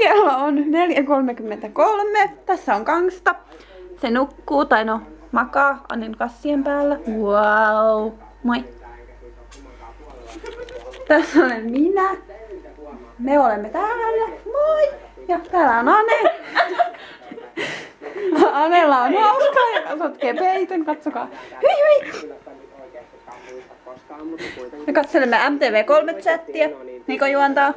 Kello on 4:33. Tässä on Kangsta. Se nukkuu, tai no makaa Anen kassien päällä. Wow. Moi. Tässä olen minä. Me olemme täällä. Moi. Ja täällä on Ane. Anella on hauskaa, joka sotkee peiton. Katsokaa. Hyi hyi. Me katselemme MTV3-chattia. Niko juontaa.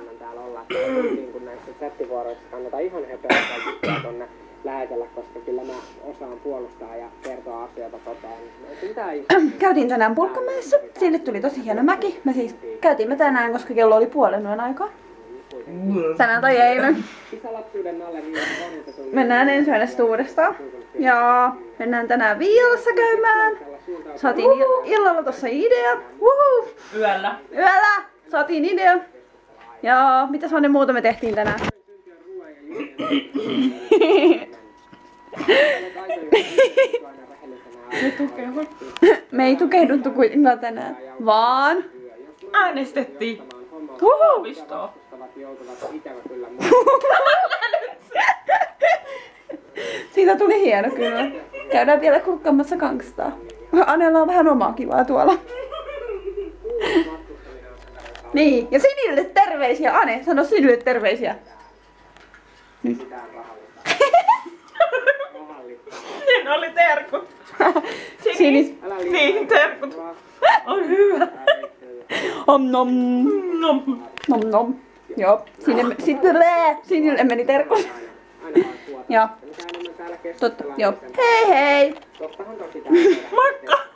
Näissä chattivuoroissa kannattaa ihan höpöä tonne lähetellä, koska kyllä mä osaan puolustaa ja kertoa asioita toteen. Käytiin tänään Pulkkamäessä. Sinne tuli tosi hieno mäki. Me siis käytiin tänään, koska kello oli 1:30 aikaa. Tänään tai eilen. Mennään ensi yöstä uudestaan. Ja mennään tänään Viilassa käymään. Saatiin illalla tossa idea. Uhu. Yöllä saatiin idea. Ja mitäs Anne muuta me tehtiin tänään? Me ei tukehduttu kuitenkaan tänään, vaan äänestettiin Haavistoa. Siitä tuli hieno kyllä. Käydään vielä kurkkaamassa Kangstaa. Anella on vähän omaa kivaa tuolla. Niin, ja Sinille terveisiä. Ane, sano Sinille terveisiä. Nyt. Siinä oli terkut. Sinis. Niin, terkut. On hyvä. Om nom. Nom nom. Joo, Sinille meni terkut. Ja totta, joo. Hei hei. Moikka.